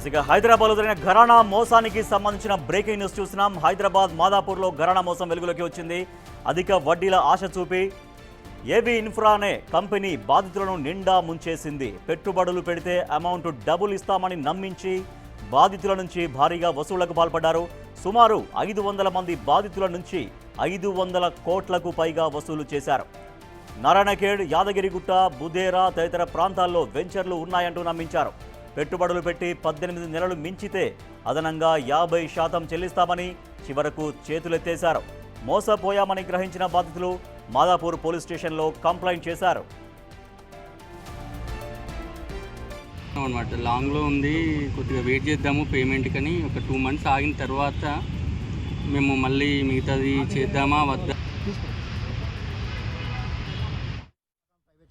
ఇక హైదరాబాద్ లో జరిగిన ఘరానా మోసానికి సంబంధించిన బ్రేకింగ్ న్యూస్ చూస్తున్నాం. హైదరాబాద్ మాదాపూర్లో ఘరానా మోసం వెలుగులోకి వచ్చింది. అధిక వడ్డీల ఆశ చూపి ఏబీ ఇన్ఫ్రా అనే కంపెనీ బాధితులను నిండా ముంచేసింది. పెట్టుబడులు పెడితే అమౌంట్ డబుల్ ఇస్తామని నమ్మించి బాధితుల నుంచి భారీగా వసూళ్లకు పాల్పడ్డారు. సుమారు 500 మంది బాధితుల నుంచి 500 కోట్లకు పైగా వసూలు చేశారు. నారాయణఖేడ్, యాదగిరిగుట్ట, బుదేరా తదితర ప్రాంతాల్లో వెంచర్లు ఉన్నాయంటూ నమ్మించారు. పెట్టుబడులు పెట్టి 18 నెలలు మించితే అదనంగా 50% చెల్లిస్తామని చివరకు చేతులెత్తేశారు. మోసపోయామని గ్రహించిన బాధితులు మాదాపూర్ పోలీస్ స్టేషన్లో కంప్లైంట్ చేశారు. అనమాట లాంగ్లో ఉంది, కొద్దిగా వెయిట్ చేద్దాము పేమెంట్ కని ఒక 2 మంత్స్ ఆగిన తర్వాత మేము మళ్ళీ మిగతాది చేద్దామా వద్దా.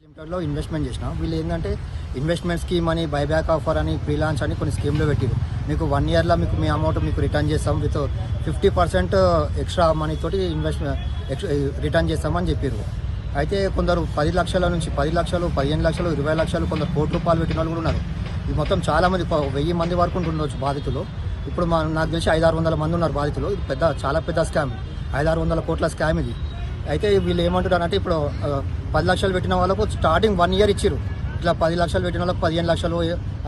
లిమిటెడ్లో ఇన్వెస్ట్మెంట్ చేసిన వీళ్ళు ఏంటంటే ఇన్వెస్ట్మెంట్ స్కీమ్ అని, బైబ్యాక్ ఆఫర్ అని, ఫ్రీలాన్స్ అని కొన్ని స్కీమ్లో పెట్టారు. మీకు 1 ఇయర్లో మీకు మీ అమౌంట్ మీకు రిటర్న్ చేస్తాం, విత్ 50% ఎక్స్ట్రా మనీతోటి రిటర్న్ చేస్తామని చెప్పారు. అయితే కొందరు 10 లక్షల నుంచి 10 లక్షలు, 15 లక్షలు, 20 లక్షలు, కొందరు ₹1 కోటి పెట్టిన వాళ్ళు కూడా ఉన్నారు. ఇది మొత్తం చాలామంది 1000 మంది వరకు ఉంటుండొచ్చు బాధితులు. ఇప్పుడు నాకు తెలిసి 500-600 మంది ఉన్నారు బాధితులు. ఇది చాలా పెద్ద స్కామ్, 500-600 కోట్ల స్కామ్ ఇది. అయితే వీళ్ళు ఏమంటున్నారంటే ఇప్పుడు 10 లక్షలు పెట్టిన వాళ్ళకు స్టార్టింగ్ 1 ఇయర్ ఇచ్చారు. ఇట్లా 10 లక్షలు పెట్టిన వాళ్ళకి 15 లక్షలు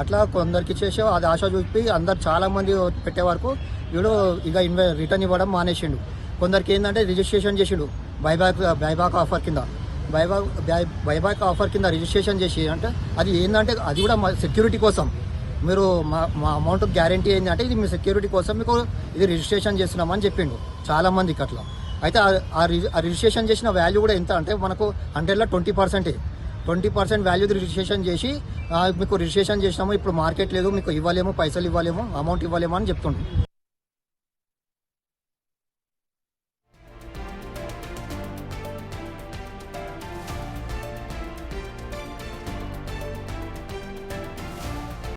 అట్లా కొందరికి ఇచ్చేసి అది ఆశ చూపి అందరు చాలామంది పెట్టే వరకు వీడు ఇక రిటర్న్ ఇవ్వడం మానేసిండు. కొందరికి ఏంటంటే రిజిస్ట్రేషన్ చేసిండు బైబ్యాక్ ఆఫర్ కింద. బైబ్యాక్ ఆఫర్ కింద రిజిస్ట్రేషన్ చేసి అంటే అది ఏంటంటే అది కూడా సెక్యూరిటీ కోసం, మీరు మా అమౌంట్ గ్యారంటీ ఏంటంటే ఇది మీ సెక్యూరిటీ కోసం మీకు ఇది రిజిస్ట్రేషన్ చేస్తున్నామని చెప్పిండు చాలామందికి అట్లా. అయితే ఆ రిజిస్ట్రేషన్ చేసిన వాల్యూ కూడా ఎంత అంటే మనకు 100లో 20% వాల్యూ రిజిస్ట్రేషన్ చేసి మీకు రిజిస్ట్రేషన్ చేసినాము, ఇప్పుడు మార్కెట్ లేదు, మీకు ఇవ్వలేము, పైసలు ఇవ్వలేము, అమౌంట్ ఇవ్వలేము అని చెప్తుండ్రు.